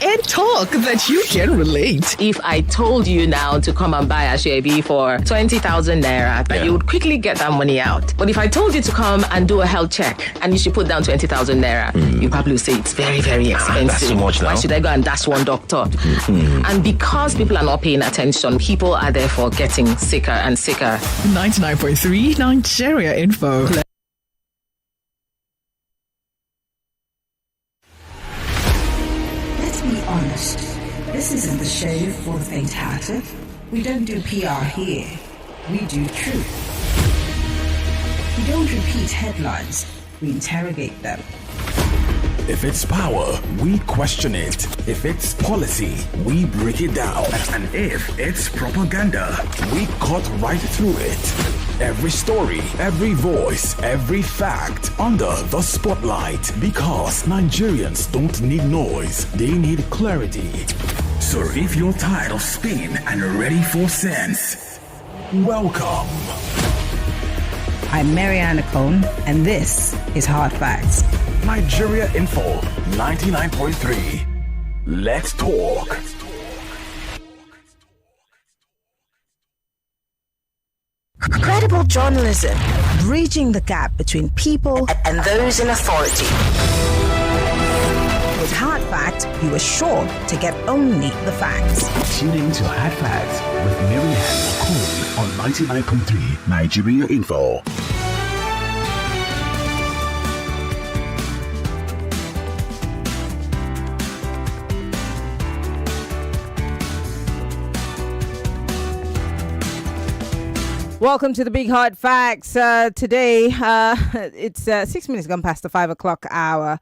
and talk that you can relate. If I told you now to come and buy a Ashwebi for 20,000 naira, that you would quickly get that money out. But if I told you to come and do a health check and you should put down 20,000 naira, you probably would say it's very, very expensive. That's too much now. Why should I go and dash one doctor? And because people are not paying attention, people are therefore getting sicker and sicker. 99.3 Nigeria Info. Let's be honest. This isn't the show for the faint-hearted. We don't do PR here. We do truth. We don't repeat headlines. We interrogate them. If it's power, we question it. If it's policy, we break it down. And if it's propaganda, we cut right through it. Every story, every voice, every fact under the spotlight. Because Nigerians don't need noise, they need clarity. So if you're tired of spin and ready for sense, welcome. I'm Maryann Okon, and this is Hard Facts. Nigeria Info 99.3. Let's talk. Credible journalism, bridging the gap between people and those in authority. With Hard Facts, you are sure to get only the facts. Tune in to Hard Facts with Maryann Okon on 99.3 Nigeria Info. Welcome to the Big Hard Facts. Today, it's 6 minutes gone past the 5 o'clock hour.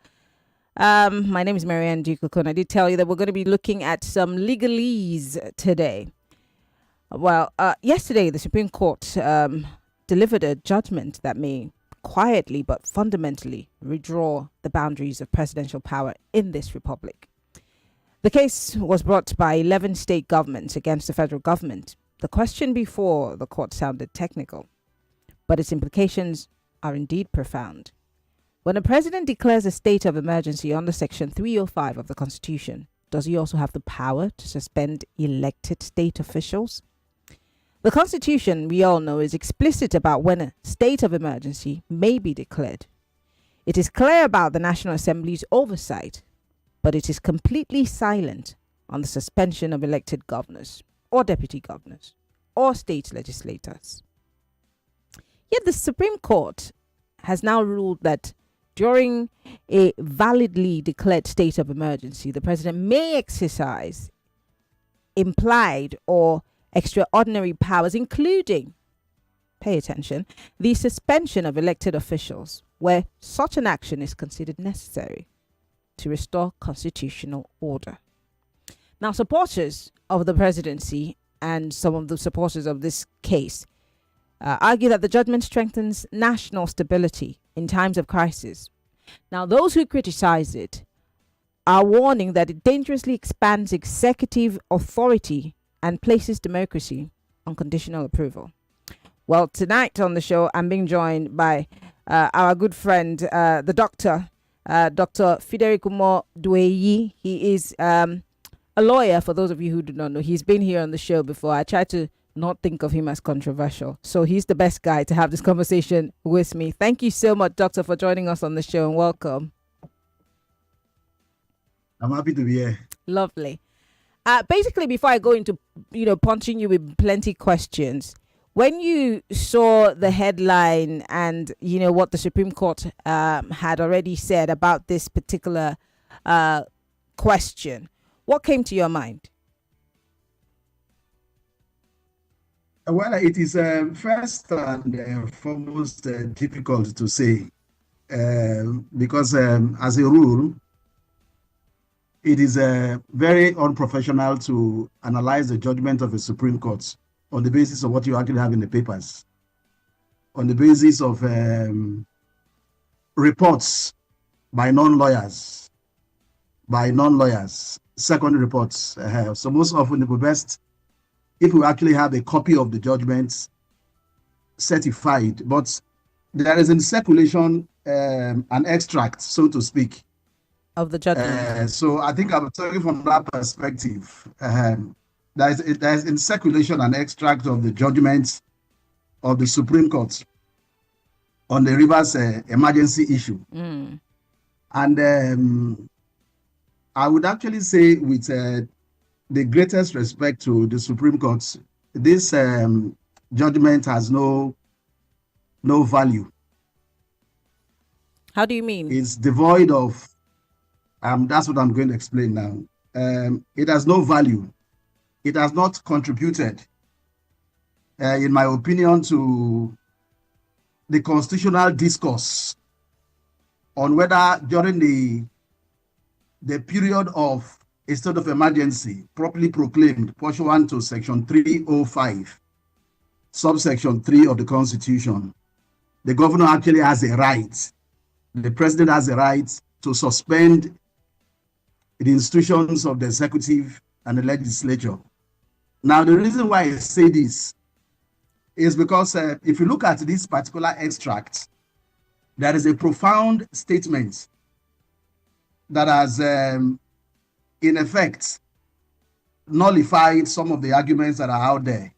My name is Maryann Okon. I did tell you that we're going to be looking at some legalese today. Well, yesterday, the Supreme Court delivered a judgment that may quietly but fundamentally redraw the boundaries of presidential power in this republic. The case was brought by 11 state governments against the federal government. The question before the court sounded technical, but its implications are indeed profound. When a president declares a state of emergency under Section 305 of the Constitution, does he also have the power to suspend elected state officials? The Constitution, we all know, is explicit about when a state of emergency may be declared. It is clear about the National Assembly's oversight, but it is completely silent on the suspension of elected governors, or deputy governors, or state legislators. Yet the Supreme Court has now ruled that during a validly declared state of emergency, the president may exercise implied or extraordinary powers, including, pay attention, the suspension of elected officials, where such an action is considered necessary to restore constitutional order. Now, supporters of the presidency and some of the supporters of this case argue that the judgment strengthens national stability in times of crisis. Now, those who criticize it are warning that it dangerously expands executive authority and places democracy on conditional approval. Well, tonight on the show, I'm being joined by our good friend, the doctor, Dr. Fiderikumo Doueyi. He is a lawyer, for those of you who do not know. He's been here on the show before. I try to not think of him as controversial. So he's the best guy to have this conversation with me. Thank you so much, Doctor, for joining us on the show, and welcome. I'm happy to be here. Lovely. Basically, before I go into, punching you with plenty questions, when you saw the headline and, what the Supreme Court had already said about this particular question, what came to your mind? Well, it is first and foremost difficult to say because as a rule, it is very unprofessional to analyze the judgment of the Supreme Court on the basis of what you actually have in the papers, on the basis of reports by non-lawyers, second reports. So most often it would be best if we actually have a copy of the judgments certified, but there is in circulation an extract, so to speak, of the judgment. So I think I'm talking from that perspective. There's in circulation an extract of the judgment of the Supreme Court on the Rivers emergency issue. And I would actually say, with the greatest respect to the Supreme Court, this judgment has no value. How do you mean? It's devoid of, that's what I'm going to explain now. It has no value. It has not contributed, in my opinion, to the constitutional discourse on whether during the period of a state of emergency properly proclaimed pursuant to Section 305, subsection 3 of the Constitution, the governor actually has a right, the president has a right to suspend the institutions of the executive and the legislature. Now, the reason why I say this is because if you look at this particular extract, there is a profound statement that has, in effect, nullified some of the arguments that are out there.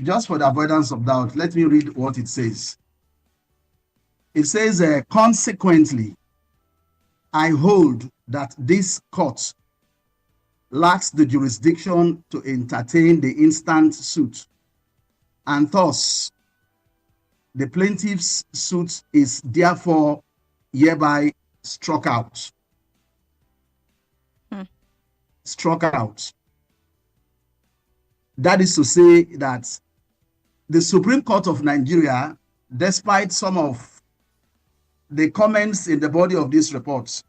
Just for the avoidance of doubt, let me read what it says. It says, consequently, I hold that this court lacks the jurisdiction to entertain the instant suit, and thus the plaintiff's suit is therefore hereby struck out. Struck out. That is to say that the Supreme Court of Nigeria, despite some of the comments in the body of this report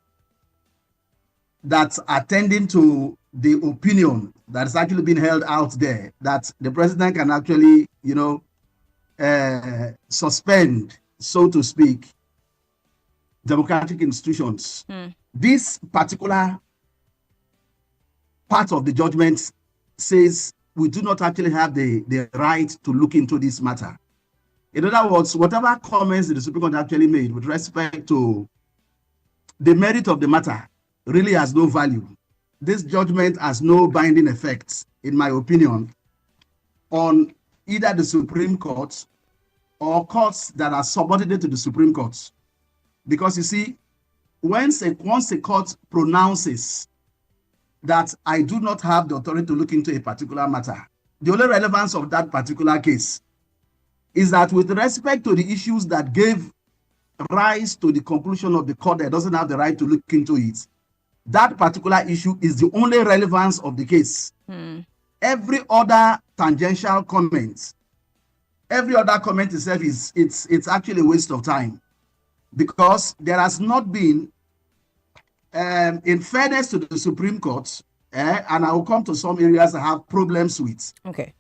that are tending to the opinion that is actually being held out there, that the president can actually, suspend, so to speak, democratic institutions. This particular part of the judgment says we do not actually have the right to look into this matter. In other words, whatever comments the Supreme Court actually made with respect to the merit of the matter really has no value. This judgment has no binding effects, in my opinion, on either the Supreme Court or courts that are subordinate to the Supreme Court. Because you see, once a court pronounces that I do not have the authority to look into a particular matter, the only relevance of that particular case is that with respect to the issues that gave rise to the conclusion of the court that doesn't have the right to look into it, that particular issue is the only relevance of the case. Every other tangential comment, every other comment itself it's actually a waste of time, because there has not been, in fairness to the Supreme Court, and I will come to some areas I have problems with. Okay.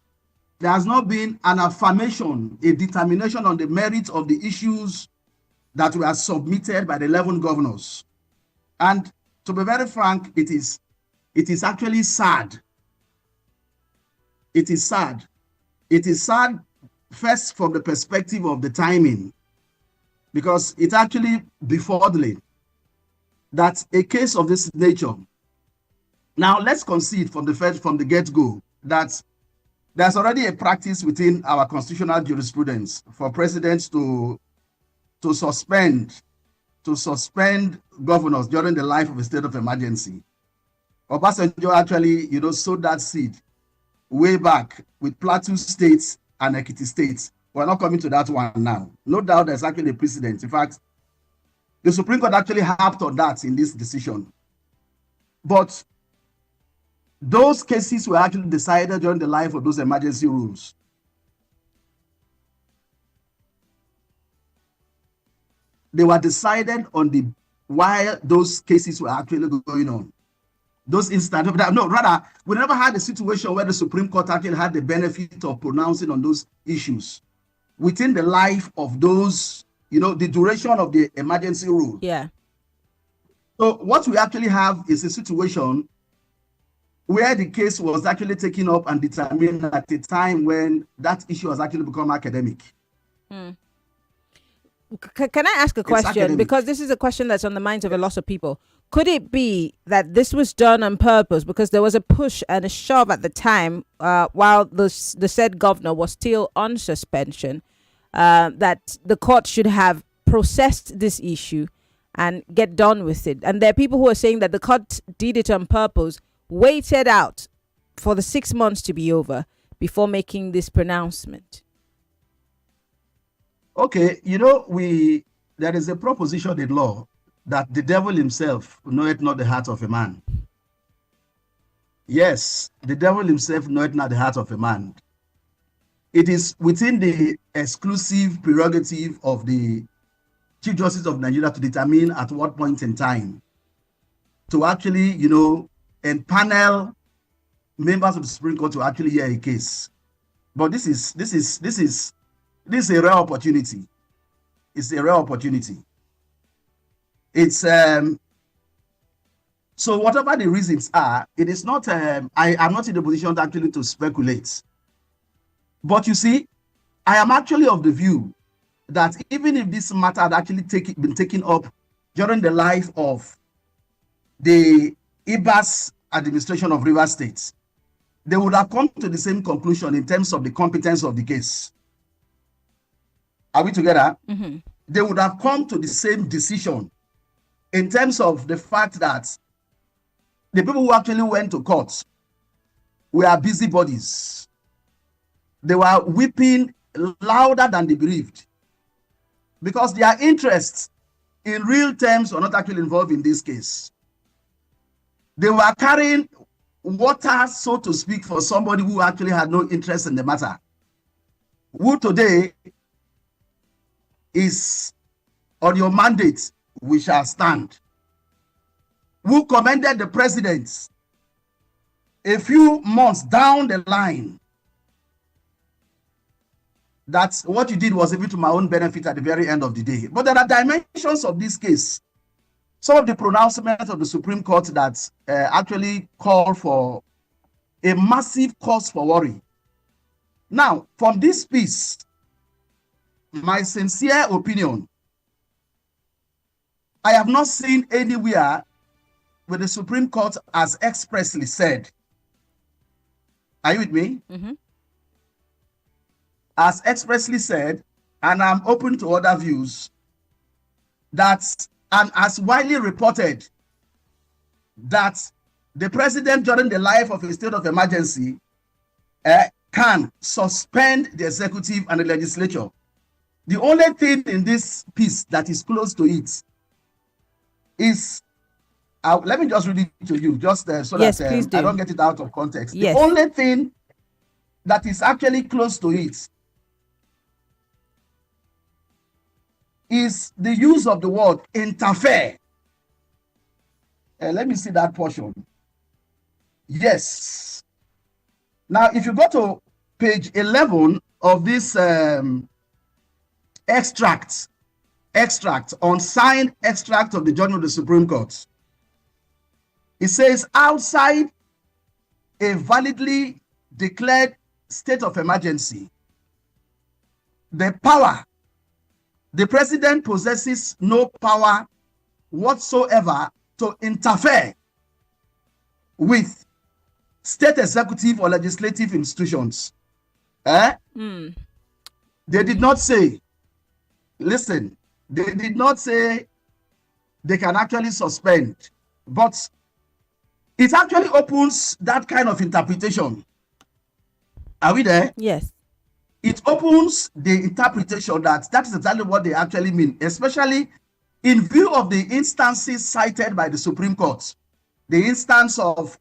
There has not been an affirmation, a determination on the merits of the issues that were submitted by the 11 governors. And to be very frank, it is actually sad. It is sad. It is sad, first from the perspective of the timing, because it actually befuddling that a case of this nature. Now let's concede from the get-go that there's already a practice within our constitutional jurisprudence for presidents to suspend governors during the life of a state of emergency. Obasanjo actually, sowed that seed way back with Plateau states and Ekiti states. We're not coming to that one now. No doubt there's actually a precedent. In fact, the Supreme Court actually harped on that in this decision. But those cases were actually decided during the life of those emergency rules. They were decided while those cases were actually going on. Those instances, rather, we never had a situation where the Supreme Court actually had the benefit of pronouncing on those issues within the life of those, the duration of the emergency rule. Yeah. So what we actually have is a situation where the case was actually taken up and determined at a time when that issue has actually become academic. Can I ask a question? Because this is a question that's on the minds of a lot of people. Could it be that this was done on purpose because there was a push and a shove at the time while the said governor was still on suspension, that the court should have processed this issue and get done with it? And there are people who are saying that the court did it on purpose, waited out for the 6 months to be over before making this pronouncement. Okay, there is a proposition in law that the devil himself knoweth not the heart of a man. Yes, the devil himself knoweth not the heart of a man. It is within the exclusive prerogative of the Chief Justice of Nigeria to determine at what point in time to actually, empanel members of the Supreme Court to actually hear a case. But this is a rare opportunity. It's a rare opportunity. It's so whatever the reasons are, it is not. I am not in the position actually to speculate. But you see, I am actually of the view that even if this matter had actually been taken up during the life of the IBAS administration of Rivers State, they would have come to the same conclusion in terms of the competence of the case. Are we together? Mm-hmm. They would have come to the same decision in terms of the fact that the people who actually went to court were busybodies. They were weeping louder than the bereaved because their interests in real terms were not actually involved in this case. They were carrying water, so to speak, for somebody who actually had no interest in the matter, who today is on your mandate, we shall stand, who commended the president a few months down the line that what you did was even to my own benefit at the very end of the day. But there are dimensions of this case. Some of the pronouncements of the Supreme Court that actually call for a massive cause for worry. Now, from this piece, my sincere opinion, I have not seen anywhere where the Supreme Court has expressly said, are you with me? Mm-hmm. Has expressly said, and I'm open to other views, that, and as widely reported, that the president during the life of a state of emergency can suspend the executive and the legislature. The only thing in this piece that is close to it is, let me just read it to you, just so yes, that please do. I don't get it out of context. Yes. The only thing that is actually close to it is the use of the word interfere. Let me see that portion. Yes. Now, if you go to page 11 of this extract, unsigned extract of the judgment of the Supreme Court, it says, outside a validly declared state of emergency, the president possesses no power whatsoever to interfere with state executive or legislative institutions. They did not say, listen, they did not say they can actually suspend, but it actually opens that kind of interpretation. Are we there? Yes. It opens the interpretation that is exactly what they actually mean, especially in view of the instances cited by the Supreme Court. The instance of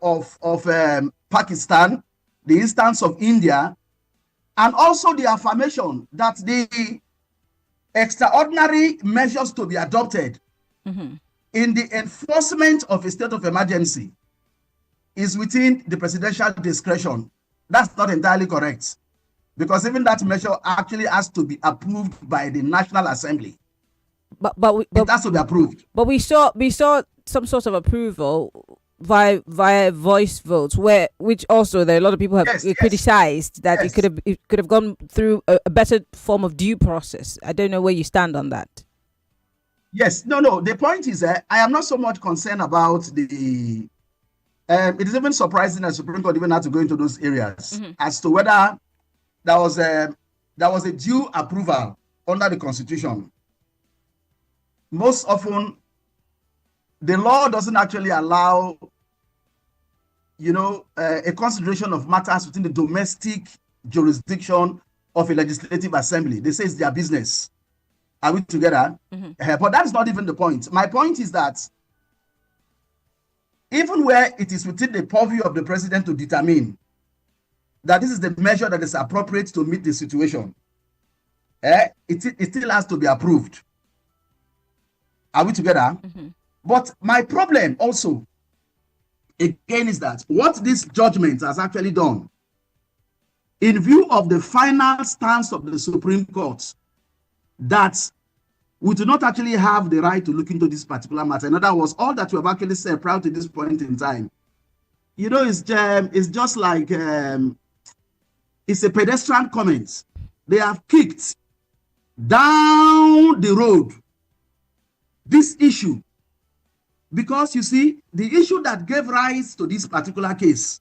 Pakistan, the instance of India, and also the affirmation that the extraordinary measures to be adopted in the enforcement of a state of emergency is within the presidential discretion. That's not entirely correct, because even that measure actually has to be approved by the National Assembly. But it has to be approved. But we saw some sort of approval via voice votes, which also there are a lot of people have criticized that it could have gone through a better form of due process. I don't know where you stand on that. Yes, no. The point is that I am not so much concerned about the. It is even surprising that Supreme Court even had to go into those areas as to whether there was a due approval under the Constitution. Most often, the law doesn't actually allow, a consideration of matters within the domestic jurisdiction of a legislative assembly. They say it's their business. Are we together? But that's not even the point. My point is that even where it is within the purview of the president to determine that this is the measure that is appropriate to meet the situation, it still has to be approved. Are we together? But my problem also, again, is that what this judgment has actually done, in view of the final stance of the Supreme Court, that we do not actually have the right to look into this particular matter. In other words, all that we have actually said prior to this point in time, it's just like it's a pedestrian comment. They have kicked down the road this issue, because you see, the issue that gave rise to this particular case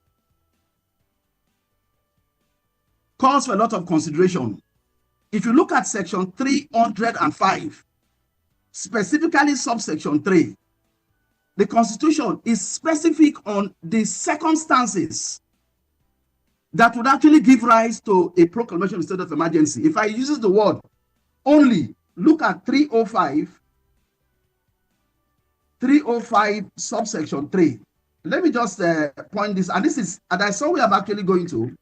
calls for a lot of consideration. If you look at section 305, specifically subsection 3, the Constitution is specific on the circumstances that would actually give rise to a proclamation of state of emergency. If I use the word only, look at 305 subsection 3. Let me just point this, and this is, and I saw we are actually going to.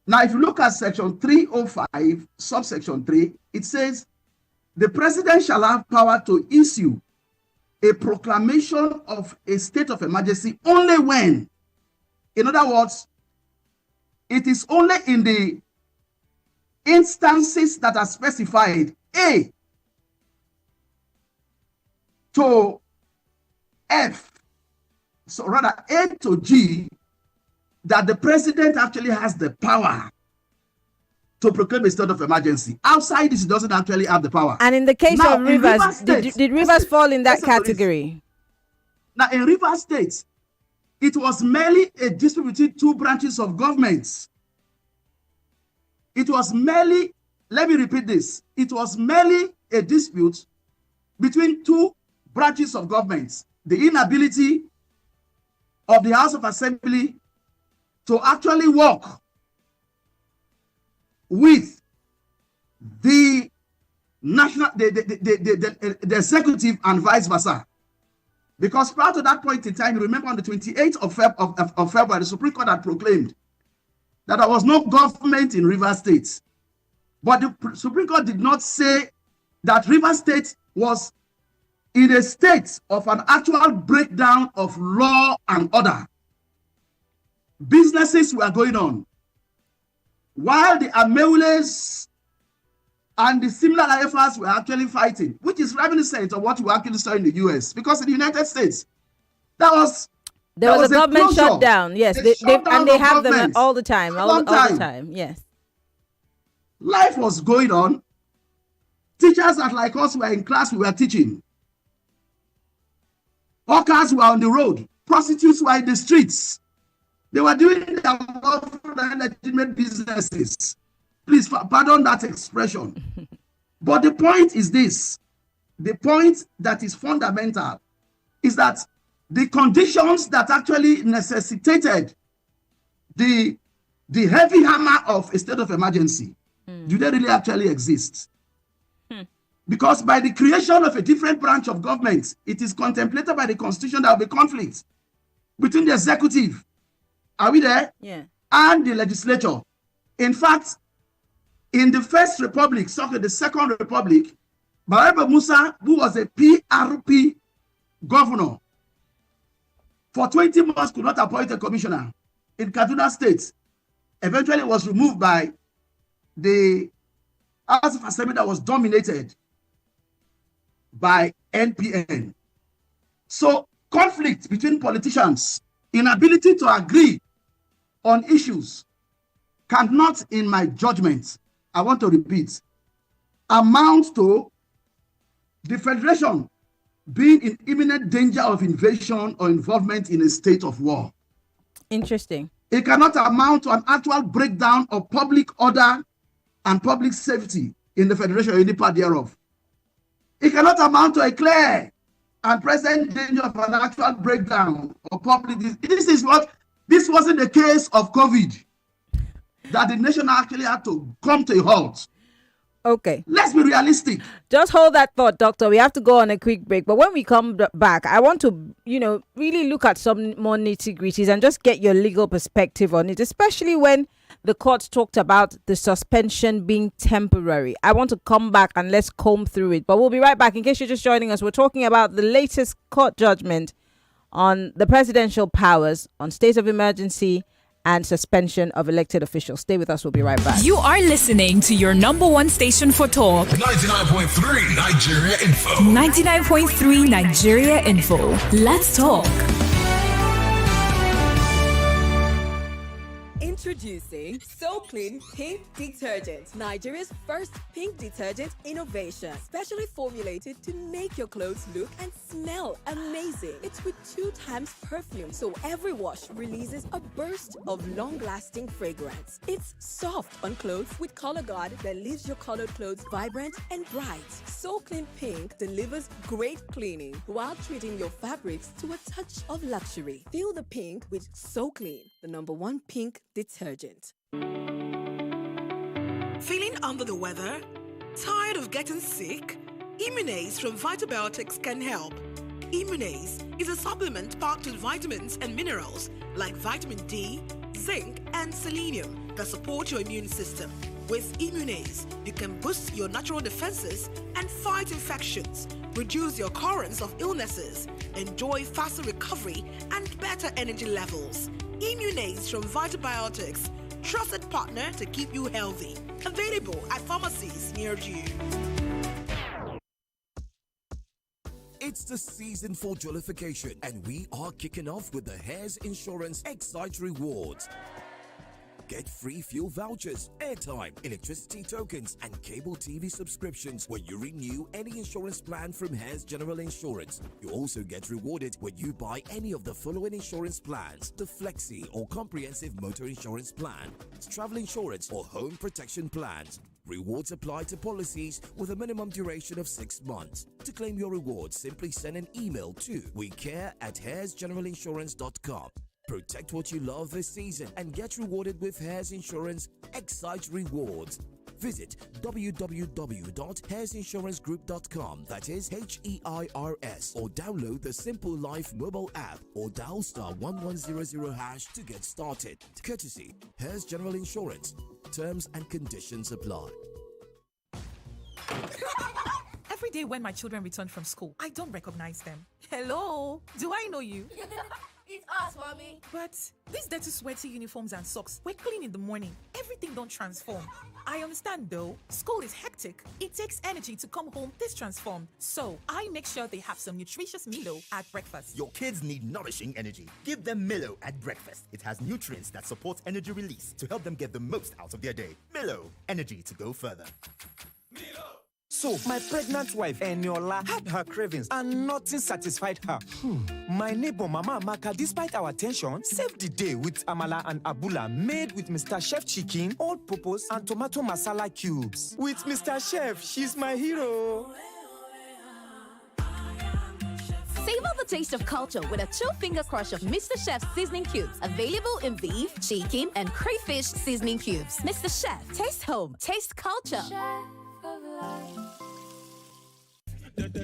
Now, if you look at section 305 subsection 3, it says, the president shall have power to issue a proclamation of a state of emergency only when, in other words, it is only in the instances that are specified, A to F, so rather A to G, that the president actually has the power to proclaim a state of emergency. Outside this, he doesn't actually have the power. And in the case of Rivers, did Rivers fall in that category? Now, in Rivers State, it was merely a dispute between two branches of government. It was merely, let me repeat this, it was merely a dispute between two branches of government. The inability of the House of Assembly to actually work with the national, the executive and vice versa. Because prior to that point in time, you remember on the 28th of February, the Supreme Court had proclaimed that there was no government in Rivers State. But the Supreme Court did not say that Rivers State was in a state of an actual breakdown of law and order. Businesses were going on, while the Ameules and the similar efforts were actually fighting, which is reminiscent of what we actually saw in the US. Because in the United States, there was a government shutdown. Yes, and they have them all the time, all the time. Yes, life was going on. Teachers that like us were in class, we were teaching. Hawkers were on the road. Prostitutes were in the streets. They were doing their legitimate businesses. Please pardon that expression. But the point is this. The point that is fundamental is that the conditions that actually necessitated the heavy hammer of a state of emergency, do they really actually exist? Because by the creation of a different branch of government, it is contemplated by the Constitution that there will be conflict between the executive, are we there? Yeah. And the legislature. In fact, in the First Republic, sorry, the Second Republic, Baraba Musa, who was a PRP governor, for 20 months could not appoint a commissioner in Kaduna State. Eventually was removed by the House of Assembly that was dominated by NPN. So conflict between politicians, inability to agree on issues cannot, in my judgment, I want to repeat, amount to the Federation being in imminent danger of invasion or involvement in a state of war. Interesting. It cannot amount to an actual breakdown of public order and public safety in the Federation or any part thereof. It cannot amount to a clear and present danger of an actual breakdown of public. This wasn't the case of COVID, that the nation actually had to come to a halt. Okay. Let's be realistic. Just hold that thought, Doctor. We have to go on a quick break. But when we come back, I want to, really look at some more nitty-gritties and just get your legal perspective on it, especially when the court talked about the suspension being temporary. I want to come back and let's comb through it. But we'll be right back. In case you're just joining us, we're talking about the latest court judgment on the presidential powers, on state of emergency, and suspension of elected officials. Stay with us. We'll be right back. You are listening to your number one station for talk. 99.3 Nigeria Info. 99.3 Nigeria Info. Let's talk. Introducing So Clean Pink Detergent, Nigeria's first pink detergent innovation, specially formulated to make your clothes look and smell amazing. It's with 2 times perfume, so every wash releases a burst of long-lasting fragrance. It's soft on clothes with color guard that leaves your colored clothes vibrant and bright. So Clean Pink delivers great cleaning while treating your fabrics to a touch of luxury. Feel the pink with So Clean, the #1 pink detergent. Feeling under the weather? Tired of getting sick? Immunase from Vitabiotics can help. Immunase is a supplement packed with vitamins and minerals like vitamin D, zinc, and selenium that support your immune system. With Immunase, you can boost your natural defenses and fight infections, reduce the occurrence of illnesses, enjoy faster recovery, and better energy levels. Immunase from Vitabiotics, trusted partner to keep you healthy. Available at pharmacies near you. It's the season for jollification, and we are kicking off with the Hares Insurance Excite Rewards. Get free fuel vouchers, airtime, electricity tokens, and cable TV subscriptions when you renew any insurance plan from Hares General Insurance. You also get rewarded when you buy any of the following insurance plans: the Flexi or Comprehensive Motor Insurance Plan, travel insurance, or home protection plans. Rewards apply to policies with a minimum duration of 6 months. To claim your rewards, simply send an email to wecare@haresgeneralinsurance.com. Protect what you love this season and get rewarded with Hares Insurance Excite Rewards. Visit www.hairsinsurancegroup.com, that is HEIRS, or download the Simple Life mobile app or dial *1100# to get started. Courtesy Hares General Insurance. Terms and conditions apply. Every day when my children return from school, I don't recognize them. Hello, do I know you? It's us, mommy. But these dirty, sweaty uniforms and socks were clean in the morning. Everything don't transform. I understand though. School is hectic. It takes energy to come home this transformed. So I make sure they have some nutritious Milo at breakfast. Your kids need nourishing energy. Give them Milo at breakfast. It has nutrients that support energy release to help them get the most out of their day. Milo, energy to go further. Milo. So, my pregnant wife, Eniola, had her cravings and nothing satisfied her. My neighbor, Mama Amaka, despite our tension, saved the day with amala and abula made with Mr. Chef chicken, all-purpose, and tomato masala cubes. With Mr. Chef, she's my hero. Savor the taste of culture with a 2-finger crush of Mr. Chef's seasoning cubes. Available in beef, chicken, and crayfish seasoning cubes. Mr. Chef, taste home, taste culture. Dirty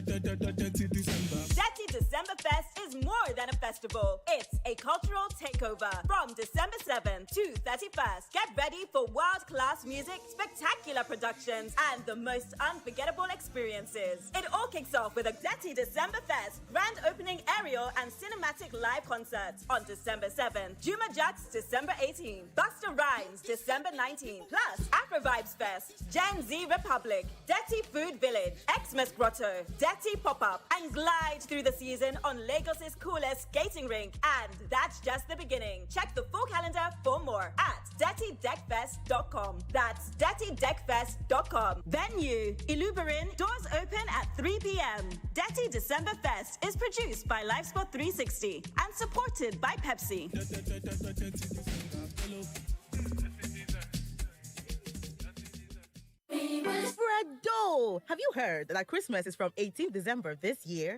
December Fest is more than a festival. It's a cultural takeover from December 7th to 31st. Get ready for world-class music, spectacular productions, and the most unforgettable experiences. It all kicks off with a Dirty December Fest grand opening aerial and cinematic live concerts on December 7th. Juma Jux December 18th. Buster Rhymes December 19th. Plus Afro Vibes Fest, Gen Z Republic, Dirty Food Village, Xmas Grotto, Dirty Pop-Up, and glide through the season on Lagos's coolest skating rink, and that's just the beginning. Check the full calendar for more at DirtyDeckFest.com. That's DirtyDeckFest.com. Venue, Iluberin, doors open at 3 p.m. Dirty December Fest is produced by LiveSport 360 and supported by Pepsi. Fredo! Have you heard that Christmas is from 18th December this year?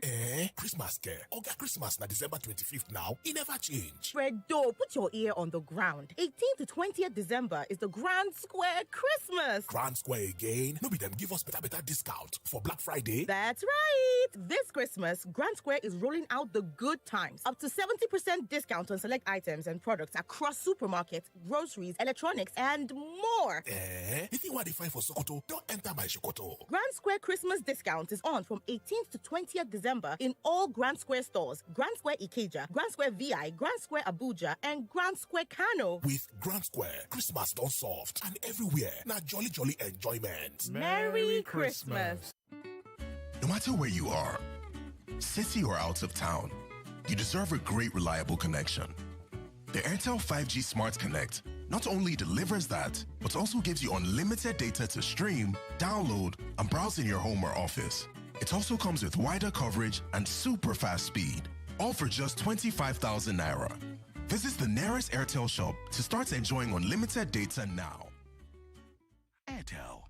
Christmas care. Okay, Christmas na December 25th now. It never change. Fredo, put your ear on the ground. 18th to 20th December is the Grand Square Christmas. Grand Square again? No be them give us better discount for Black Friday? That's right. This Christmas, Grand Square is rolling out the good times. Up to 70% discount on select items and products across supermarkets, groceries, electronics, and more. If you want to find for Sokoto, don't enter my Sokoto. Grand Square Christmas discount is on from 18th to 20th December in all Grand Square stores. Grand Square Ikeja, Grand Square VI, Grand Square Abuja, and Grand Square Kano. With Grand Square, Christmas done soft and everywhere. Now jolly enjoyment. Merry Christmas. No matter where you are, city or out of town, you deserve a great reliable connection. The Airtel 5G Smart Connect not only delivers that, but also gives you unlimited data to stream, download, and browse in your home or office. It also comes with wider coverage and super fast speed, all for just 25,000 naira. Visit the nearest Airtel shop to start enjoying unlimited data now. Airtel.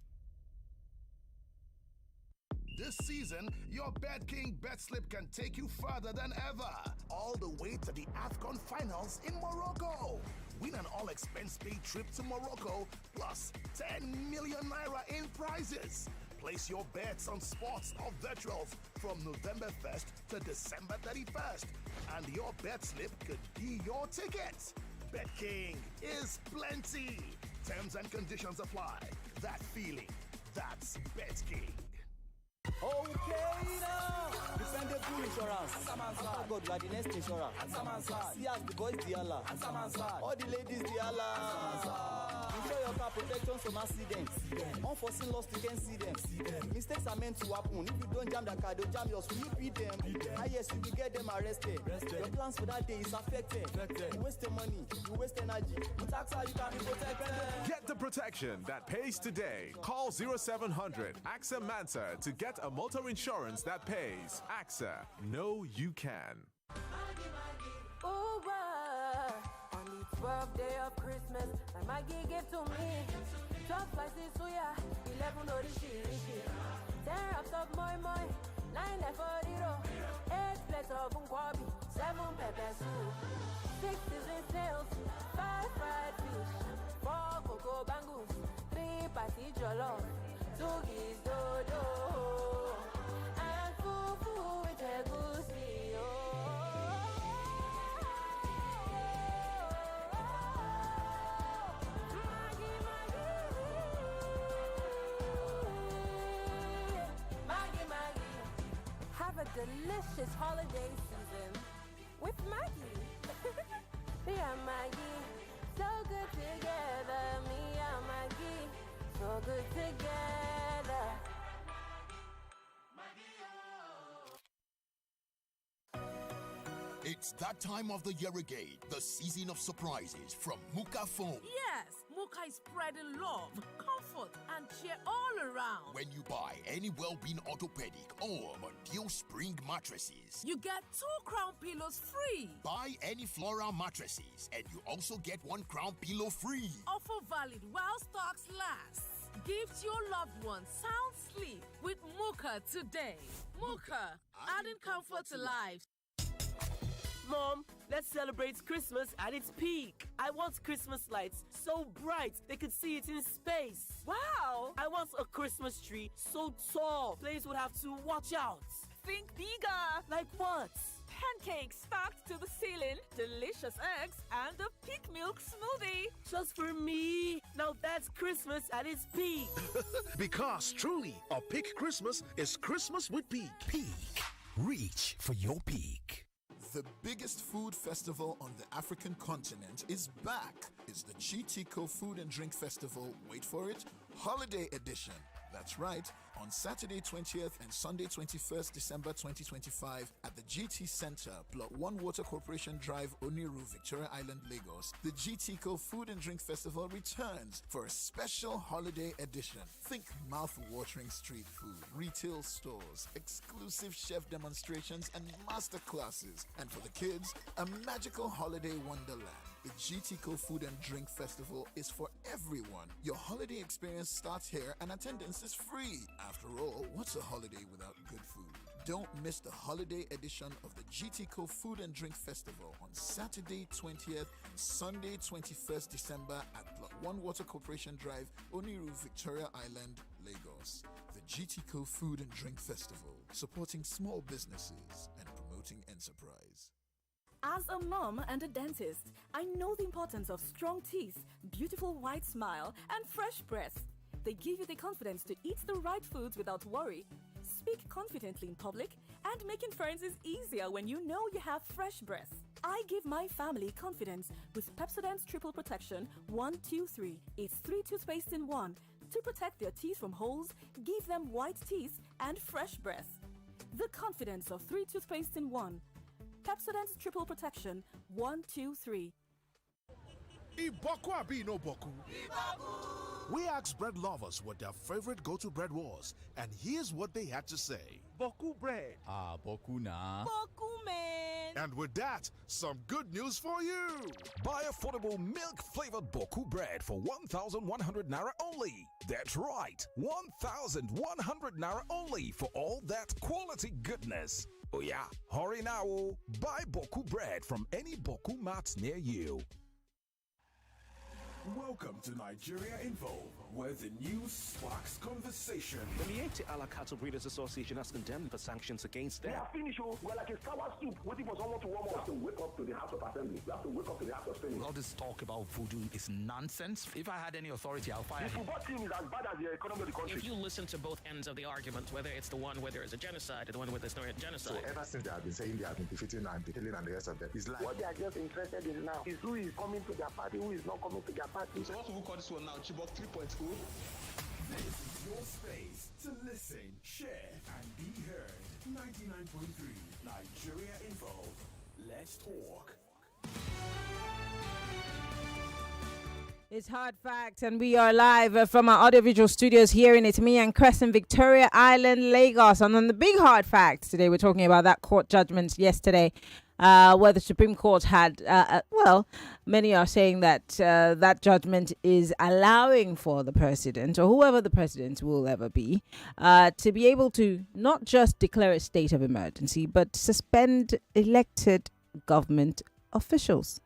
This season, your Bet King bet slip can take you further than ever. All the way to the AFCON finals in Morocco. Win an all-expense-paid trip to Morocco, plus 10 million naira in prizes. Place your bets on sports or virtuals from November 1st to December 31st. And your bet slip could be your ticket. Bet King is plenty. Terms and conditions apply. That feeling, that's Bet King. Okay, now. Defend the pool insurance. Oh God, you are the next insurer. See as the boys, the Allah. All the ladies, the Allah. Ensure your car protection from accidents. Unforeseen loss, you can see them. Mistakes are meant to happen. If you don't jam the car, they'll jam yours. Will you beat them? Yes, you will get them arrested. Your plans for that day is affected. You waste your money, you waste energy. With AXA, you can be protected. Get the protection that pays today. Call 0700 AXA Mansa to get a motor insurance that pays. AXA, know you can. Uber, on the 12th day of Christmas, my Maggie gave to me 12 slices suya, 11 orishi, 10 wraps of moi moi, 9 for 8 plates of unkwabi, 7 pepper soup, 6 season snails, 5 fried fish, 4 cocoa bangus, 3 patty jollof, 2 giz dodo. Have a delicious holiday season with Maggie. Me and Maggie, so good together. Me and Maggie, so good together. It's that time of the year again, the season of surprises from Muka Foam. Yes, Muka is spreading love, comfort, and cheer all around. When you buy any well-being orthopedic or Mondial spring mattresses, you get 2 crown pillows free. Buy any floral mattresses and you also get 1 crown pillow free. Offer valid while stocks last. Give your loved ones sound sleep with Muka today. Muka, adding comfort to life. Mom, let's celebrate Christmas at its peak. I want Christmas lights so bright they could see it in space. Wow! I want a Christmas tree so tall players would have to watch out. Think bigger. Like what? Pancakes stacked to the ceiling, delicious eggs, and a peak milk smoothie. Just for me. Now that's Christmas at its peak. Because truly, a peak Christmas is Christmas with Peak. Peak. Reach for your peak. The biggest food festival on the African continent is back. It's the Chitiko Food and Drink Festival, wait for it, Holiday Edition. That's right, on Saturday 20th and Sunday 21st December 2025 at the GT Center, Plot 1 Water Corporation Drive, Oniru, Victoria Island, Lagos. The GTCO Food and Drink Festival returns for a special holiday edition. Think mouth-watering street food, retail stores, exclusive chef demonstrations, and master classes. And for the kids, a magical holiday wonderland. The GTCO Food and Drink Festival is for everyone. Your holiday experience starts here and attendance is free. After all, what's a holiday without good food? Don't miss the holiday edition of the GTCO Food and Drink Festival on Saturday 20th and Sunday 21st December at Plot 1 Water Corporation Drive, Oniru, Victoria Island, Lagos. The GTCO Food and Drink Festival, supporting small businesses and promoting enterprise. As a mom and a dentist, I know the importance of strong teeth, beautiful white smile, and fresh breath. They give you the confidence to eat the right foods without worry, speak confidently in public, and making friends is easier when you know you have fresh breath. I give my family confidence with Pepsodent's Triple Protection 123. It's 3 toothpaste in 1 to protect their teeth from holes, give them white teeth, and fresh breath. The confidence of 3 toothpaste in 1. Pepsodent's Triple Protection 123. Iboku abi no boku? We asked bread lovers what their favorite go-to bread was, and here's what they had to say. Boku bread. Boku na. Boku man. And with that, some good news for you. Buy affordable milk-flavored Boku bread for 1,100 naira only. That's right, 1,100 naira only for all that quality goodness. Oh yeah, hurry now. Buy Boku bread from any Boku mart near you. Welcome to Nigeria Info, where the news sparks conversation. The Mieti Ala Cattle Breeders Association has condemned the sanctions against them. They are finished. We're like a sour soup waiting for someone to warm up. We have to wake up to the House of Assembly. We have to wake up to the House of Senate. All this talk about voodoo is nonsense. If I had any authority, I'll fire him. The football team is as bad as the economy of the country. If you listen to both ends of the argument, whether it's the one where there is a genocide or the one where there's no genocide. So ever since they have been saying they have been defeating and killing and the rest of them, it's like what they are just interested in now is who is coming to their party, who is not coming to their party. So what will call this one now? Chibok 3.0? This is your space to listen, share, and be heard. 99.3 Nigeria Info. Let's talk. It's Hard Facts, and we are live from our audiovisual studios here in It's Me and Crescent, Victoria Island, Lagos. And on the big Hard Facts today, we're talking about that court judgment yesterday, where the Supreme Court had, many are saying that that judgment is allowing for the president, or whoever the president will ever be, to be able to not just declare a state of emergency, but suspend elected government officials.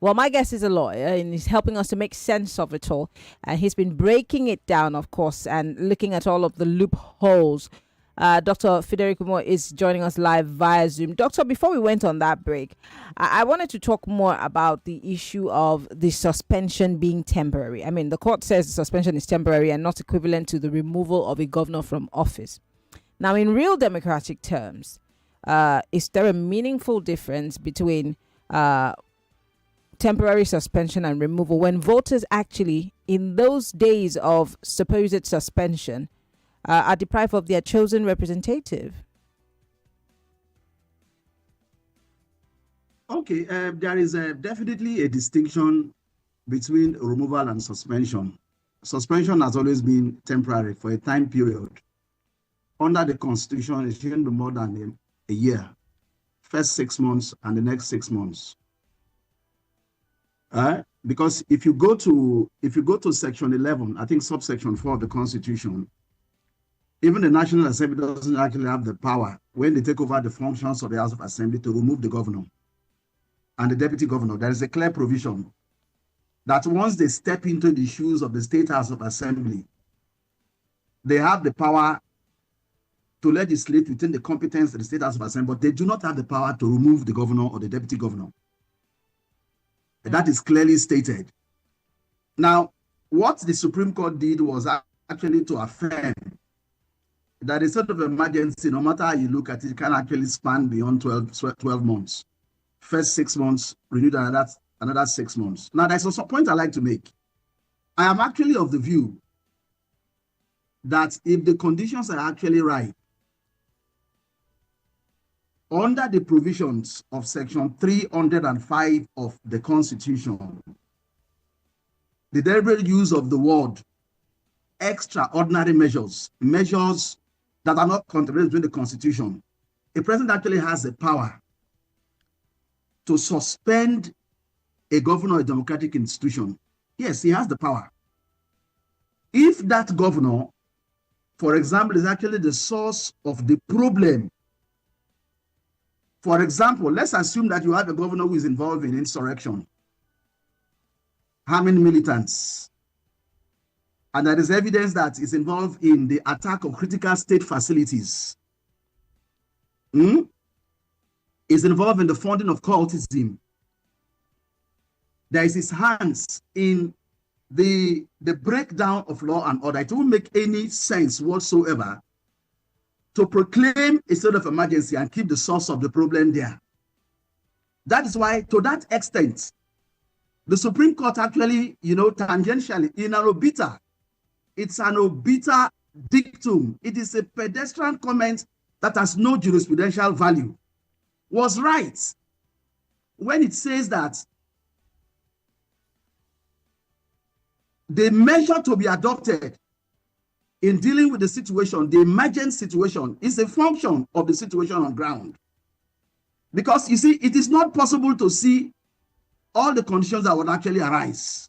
Well, my guest is a lawyer and he's helping us to make sense of it all. And he's been breaking it down, of course, and looking at all of the loopholes. Dr. Fiderikumo is joining us live via Zoom. Doctor, before we went on that break, I wanted to talk more about the issue of the suspension being temporary. I mean, the court says the suspension is temporary and not equivalent to the removal of a governor from office. Now, in real democratic terms, is there a meaningful difference between temporary suspension and removal when voters actually, in those days of supposed suspension, are deprived of their chosen representative? Okay, there is definitely a distinction between removal and suspension. Suspension has always been temporary for a time period. Under the Constitution, it shouldn't be more than a year. First 6 months and the next 6 months. Because if you go to Section 11, I think subsection 4 of the Constitution, even the National Assembly doesn't actually have the power when they take over the functions of the House of Assembly to remove the governor and the deputy governor. There is a clear provision that once they step into the shoes of the State House of Assembly, they have the power to legislate within the competence of the State House of Assembly, but they do not have the power to remove the governor or the deputy governor. That is clearly stated. Now, what the Supreme Court did was actually to affirm that a sort of emergency, no matter how you look at it, can actually span beyond 12 months. First 6 months, renewed another 6 months. Now, there's also a point I like to make. I am actually of the view that if the conditions are actually right, under the provisions of Section 305 of the Constitution, the deliberate use of the word extraordinary measures, measures that are not contemplated in the Constitution, a president actually has the power to suspend a governor of a democratic institution. Yes, he has the power. If that governor, for example, is actually the source of the problem. For example, let's assume that you have a governor who is involved in insurrection, harming militants, and there is evidence that is involved in the attack of critical state facilities. Is involved in the funding of cultism. There is his hands in the breakdown of law and order. It won't make any sense whatsoever to proclaim a state of emergency and keep the source of the problem there. That is why, to that extent, the Supreme Court actually, tangentially, in an obiter, it's an obiter dictum. It is a pedestrian comment that has no jurisprudential value. Was right when it says that the measure to be adopted in dealing with the situation, the emergent situation, is a function of the situation on ground. Because you see, it is not possible to see all the conditions that would actually arise.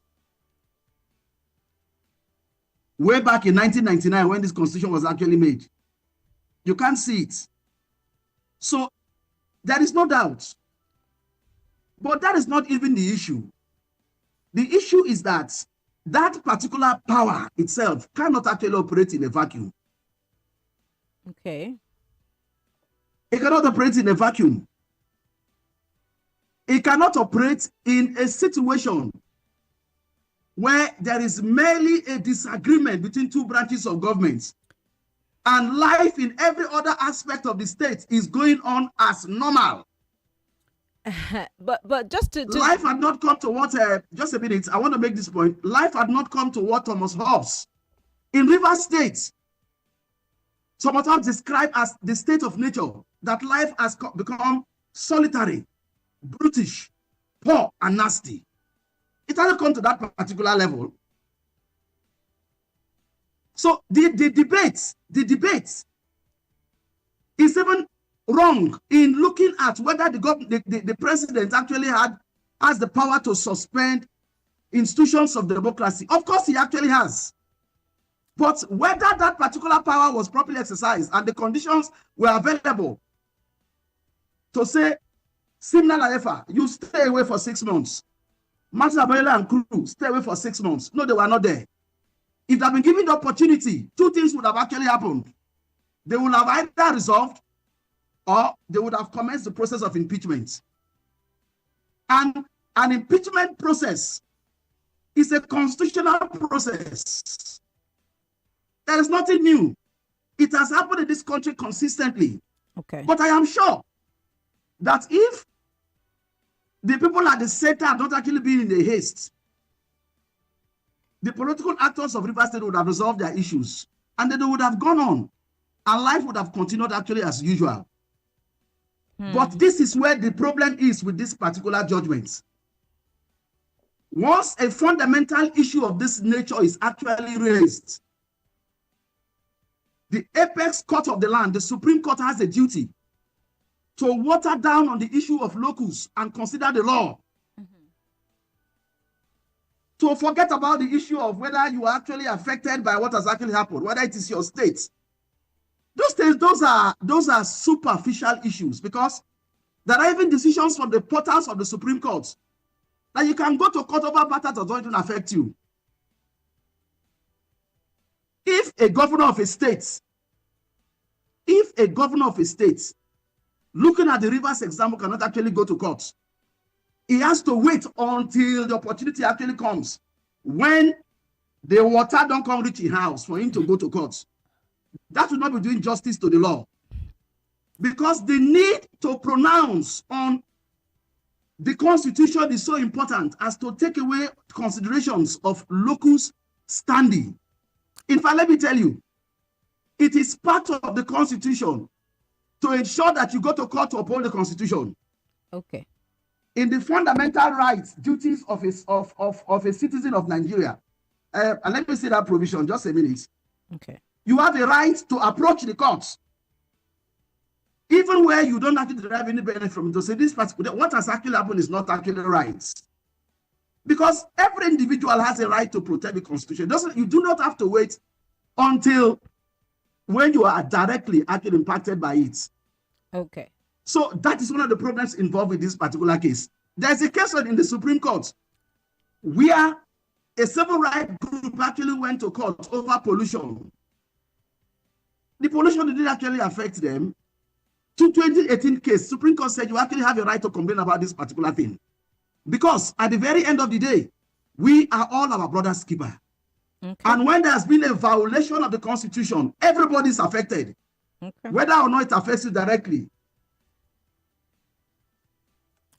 Way back in 1999, when this constitution was actually made, you can't see it. So there is no doubt. But that is not even the issue. The issue is that that particular power itself cannot actually operate in a vacuum. Okay. It cannot operate in a vacuum. It cannot operate in a situation where there is merely a disagreement between two branches of government and life in every other aspect of the state is going on as normal. but just to life had not come to what just a minute, I want to make this point. Life had not come to what Thomas Hobbes in Rivers State sometimes described as the state of nature, that life has become solitary, brutish, poor, and nasty. It hasn't come to that particular level. So the debate is even wrong in looking at whether the president actually has the power to suspend institutions of democracy. Of course, he actually has. But whether that particular power was properly exercised and the conditions were available to say, Simna Laefa, you stay away for 6 months. Martin Abayela and crew, stay away for 6 months. No, they were not there. If they had been given the opportunity, two things would have actually happened. They would have either resolved or they would have commenced the process of impeachment. And an impeachment process is a constitutional process. There is nothing new. It has happened in this country consistently. Okay. But I am sure that if the people at the center had not actually been in a haste, the political actors of Rivers State would have resolved their issues and then they would have gone on and life would have continued actually as usual. But this is where the problem is with this particular judgment. Once a fundamental issue of this nature is actually raised, the apex court of the land, the Supreme Court, has a duty to water down on the issue of locus and consider the law. To forget about the issue of whether you are actually affected by what has actually happened, whether it is your state. Those things, those are superficial issues, because there are even decisions from the portals of the Supreme Court that you can go to court over matters that don't even affect you. If a governor of a state, looking at the Rivers example, cannot actually go to court, he has to wait until the opportunity actually comes when the water don't come reach his house for him to go to court. That would not be doing justice to the law, because the need to pronounce on the Constitution is so important as to take away considerations of locus standi. In fact, let me tell you, it is part of the Constitution to ensure that you go to court to uphold the Constitution. Okay. In the fundamental rights, duties of a citizen of Nigeria, and let me see that provision, just a minute. Okay. You have a right to approach the courts, even where you don't actually derive any benefit from it, to say this particular, what has actually happened is not actually right. Because every individual has a right to protect the Constitution. You do not have to wait until when you are directly actually impacted by it. Okay. So that is one of the problems involved with this particular case. There's a case in the Supreme Court where a civil rights group actually went to court over pollution. The pollution didn't actually affect them. To 2018 case, Supreme Court said you actually have a right to complain about this particular thing. Because at the very end of the day, we are all our brother's keeper. Okay. And when there's been a violation of the Constitution, everybody's affected. Okay. Whether or not it affects you directly.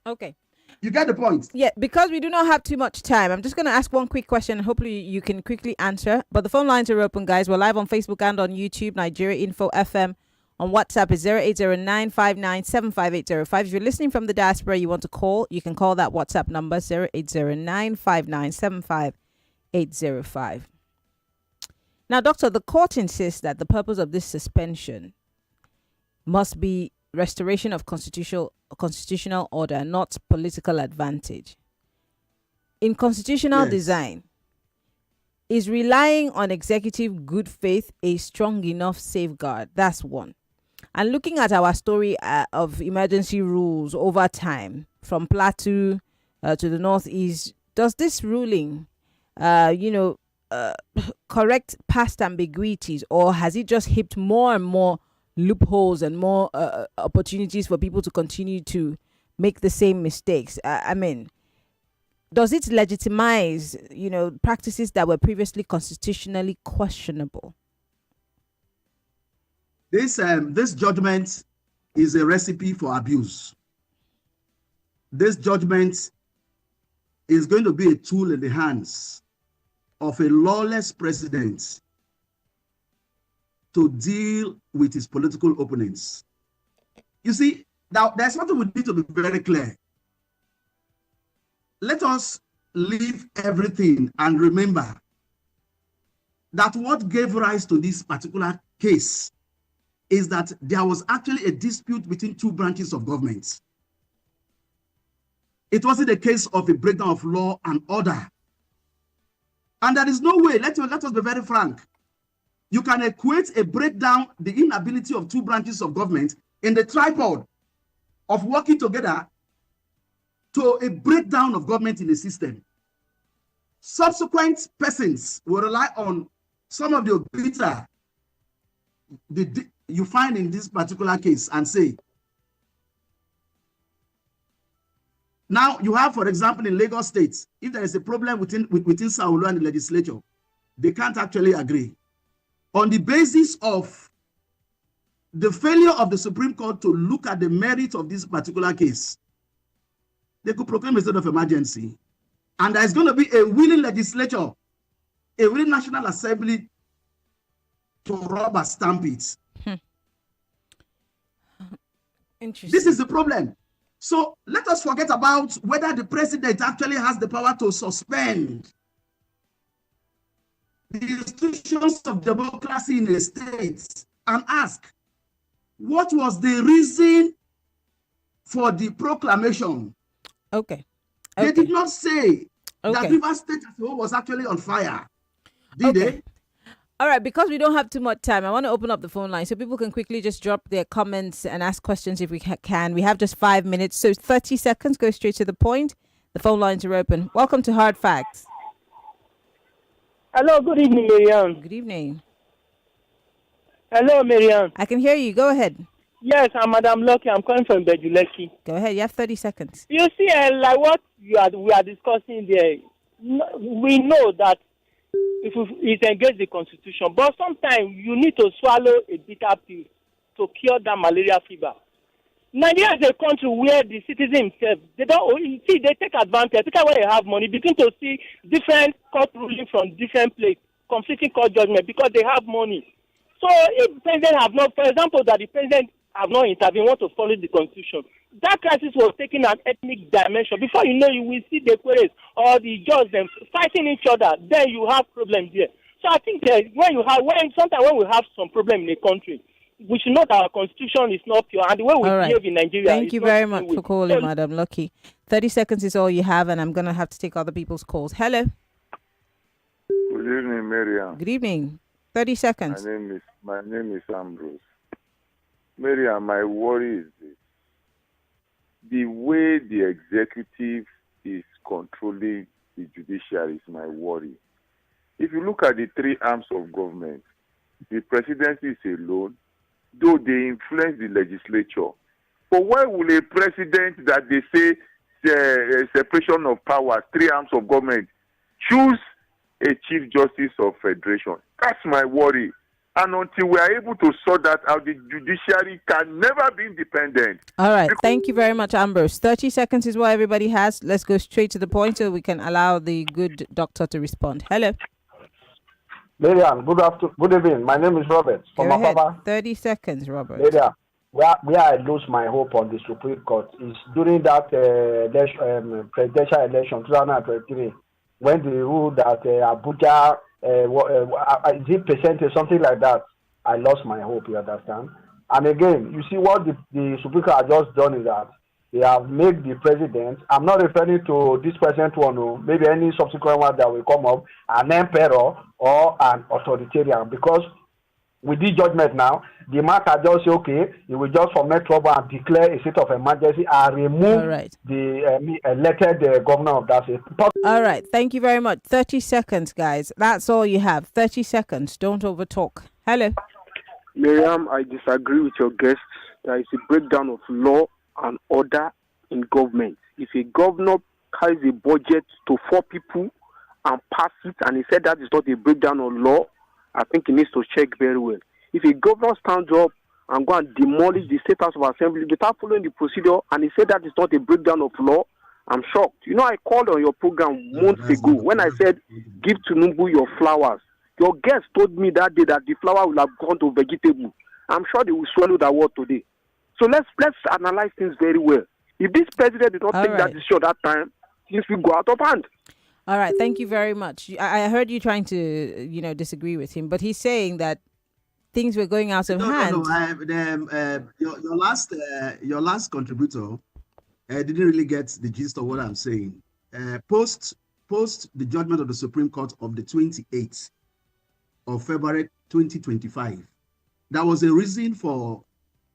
Okay. You get the point? Yeah, because we do not have too much time, I'm just going to ask one quick question. Hopefully you can quickly answer. But the phone lines are open, guys. We're live on Facebook and on YouTube, Nigeria Info FM. On WhatsApp is 08095975805. If you're listening from the diaspora, you want to call, you can call that WhatsApp number 08095975805. Now, Doctor, the court insists that the purpose of this suspension must be restoration of constitutional order, not political advantage. In constitutional design, is relying on executive good faith a strong enough safeguard? That's one. And looking at our story of emergency rules over time, from Plateau to the Northeast, does this ruling, correct past ambiguities, or has it just heaped more and more loopholes and more opportunities for people to continue to make the same mistakes? I mean, does it legitimize, practices that were previously constitutionally questionable? This judgment is a recipe for abuse. This judgment is going to be a tool in the hands of a lawless president to deal with his political opponents. You see, now there's something we need to be very clear. Let us leave everything and remember that what gave rise to this particular case is that there was actually a dispute between two branches of government. It wasn't a case of a breakdown of law and order. And there is no way, let us be very frank, you can equate a breakdown, the inability of two branches of government in the tripod of working together, to a breakdown of government in the system. Subsequent persons will rely on some of the obiter you find in this particular case and say, now you have, for example, in Lagos State, if there is a problem within Saulu and the legislature, they can't actually agree. On the basis of the failure of the Supreme Court to look at the merit of this particular case, they could proclaim a state of emergency. And there's going to be a willing legislature, a willing National Assembly to rubber stamp it. Interesting. This is the problem. So let us forget about whether the president actually has the power to suspend the institutions of democracy in a state and ask, what was the reason for the proclamation? Okay. They did not say that Rivers State as a whole was actually on fire. Did they? All right, because we don't have too much time, I want to open up the phone line so people can quickly just drop their comments and ask questions if we can. We have just 5 minutes, so 30 seconds, go straight to the point. The phone lines are open. Welcome to Hard Facts. Hello, good evening, Maryann. Good evening. Hello, Maryann. I can hear you. Go ahead. Yes, I'm Madam Lucky. I'm calling from Bejuleki. Go ahead. You have 30 seconds. You see, like what we are discussing there, we know that if it engage the Constitution, but sometimes you need to swallow a bitter pill to cure that malaria fever. Nigeria is a country where the citizens themselves, they take advantage. Because when they have money, begin to see different court rulings from different places, conflicting court judgment because they have money. So if the president have not, for example, that the president have not intervened, want to follow the constitution, that crisis was taking an ethnic dimension. Before you know, you will see the queries or the judges them fighting each other. Then you have problems there. So I think that sometimes when we have some problem in a country, we should know that our constitution is not pure, and the way we behave in Nigeria. Thank you very much for calling, Madam Lucky. 30 seconds is all you have, and I'm gonna have to take other people's calls. Hello. Good evening, Maryann. Good evening. 30 seconds. My name is Ambrose. Maryann, my worry is this: the way the executive is controlling the judiciary is my worry. If you look at the three arms of government, the presidency is alone, though they influence the legislature. But why will a president that they say separation of powers, three arms of government, choose a chief justice of federation? That's my worry. And until we are able to sort that out, the judiciary can never be independent. All right. Thank you very much, Ambrose. 30 seconds is what everybody has. Let's go straight to the point so we can allow the good doctor to respond. Hello. Maryann, good evening. My name is Robert. Go ahead. 30 seconds, Robert. Maryann, where I lose my hope on the Supreme Court is during that presidential election 2023, when they ruled that Abuja, is it percentage, something like that. I lost my hope, you understand? And again, you see what the Supreme Court has just done is that they have made the president, I'm not referring to this present one, maybe any subsequent one that will come up, an emperor or an authoritarian, because with this judgment now, the man can just say, okay, he will just formate trouble and declare a state of emergency and remove the elected governor of that state. All right. Thank you very much. 30 seconds, guys. That's all you have. 30 seconds. Don't overtalk. Hello. Maryann, I disagree with your guests. There is a breakdown of law and order in government. If a governor carries a budget to 4 people and pass it, and he said that is not a breakdown of law, I think he needs to check very well. If a governor stands up and go and demolish the State House of Assembly without following the procedure, and he said that is not a breakdown of law, I'm shocked. You know, I called on your program months ago when I said, give Tinubu your flowers. Your guest told me that day that the flower will have gone to vegetable. I'm sure they will swallow that word today. So let's analyze things very well. If this president did not take that decision at that time, things will go out of hand. All right, thank you very much. I heard you trying to, disagree with him, but he's saying that things were going out of hand. Your last contributor didn't really get the gist of what I'm saying. Post the judgment of the Supreme Court of the 28th of February 2025, there was a reason for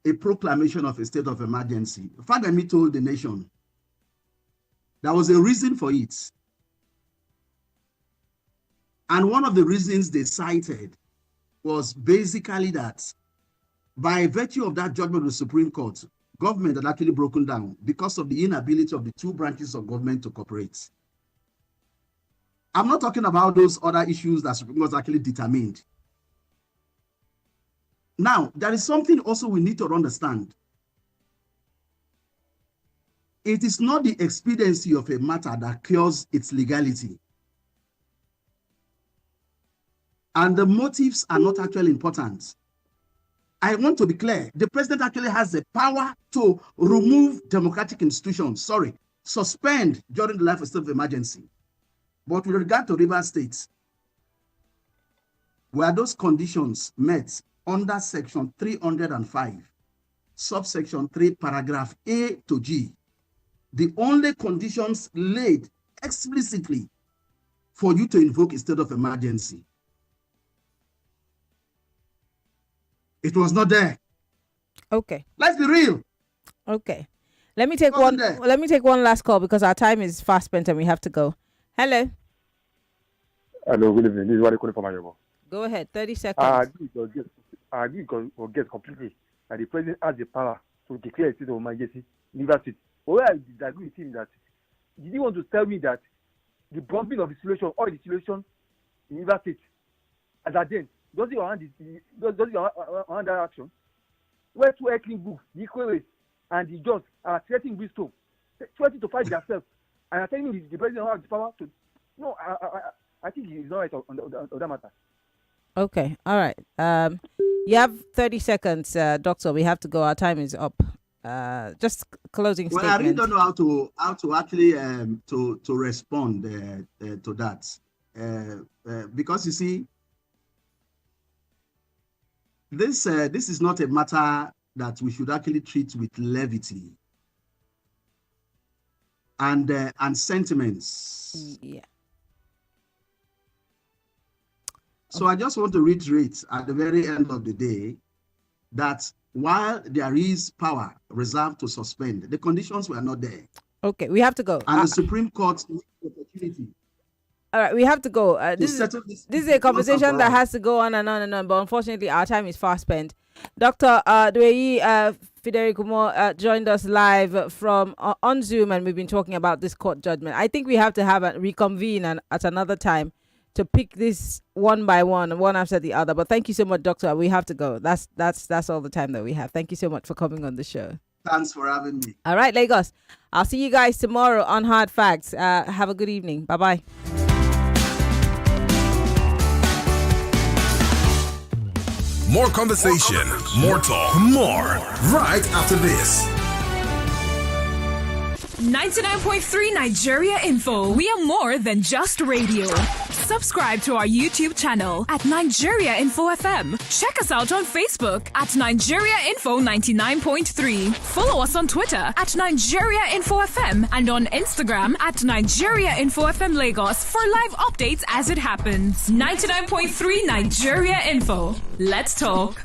a proclamation of a state of emergency. Fagami told the nation there was a reason for it. And one of the reasons they cited was basically that by virtue of that judgment of the Supreme Court, government had actually broken down because of the inability of the two branches of government to cooperate. I'm not talking about those other issues that Supreme Court actually determined. Now, there is something also we need to understand. It is not the expediency of a matter that cures its legality. And the motives are not actually important. I want to be clear. The president actually has the power to remove democratic institutions, suspend during the life of state of emergency. But with regard to Rivers State, were those conditions met under section 305, subsection 3, paragraph A to G, the only conditions laid explicitly for you to invoke a state of emergency, it was not there. Okay. Let's be real. Okay. Let me take one last call because our time is fast spent and we have to go. Hello. Hello, good evening. This is Fiderikumo from Niger. Go ahead. 30 seconds. I agree with completely that the president has the power to declare a state of emergency in Rivers State. But where I disagree with him that did he want to tell me that the bombing of the situation or the situation in Rivers State as a then does he want that action? Where two earthling books, the Equates and the Jones are threatening Bristol, threatening to fight themselves, and are telling me the president has the power to. No, I think he is not right on that matter. Okay. All right. You have 30 seconds, Doctor. We have to go. Our time is up. Just closing Well, statement. I really don't know how to actually to respond to that because you see, this is not a matter that we should actually treat with levity and sentiments. Yeah. So I just want to reiterate at the very end of the day that while there is power reserved to suspend, the conditions were not there. Okay, we have to go. And the Supreme Court needs the opportunity. All right, we have to go. This is a conversation that has to go on and on and on, but unfortunately our time is fast spent. Dr. Doueyi Fiderikumo joined us live from on Zoom, and we've been talking about this court judgment. I think we have to have a reconvene at another time to pick this one by one after the other. But thank you so much, Doctor. We have to go. That's all the time that we have. Thank you so much for coming on the show. Thanks for having me. All right, Lagos. I'll see you guys tomorrow on Hard Facts. Have a good evening. Bye-bye. More conversation, more talk, more right after this. 99.3 Nigeria Info. We are more than just radio. Subscribe to our YouTube channel at Nigeria Info FM. Check us out on Facebook at Nigeria Info 99.3. Follow us on Twitter at Nigeria Info FM and on Instagram at Nigeria Info FM Lagos for live updates as it happens. 99.3 Nigeria Info. Let's talk.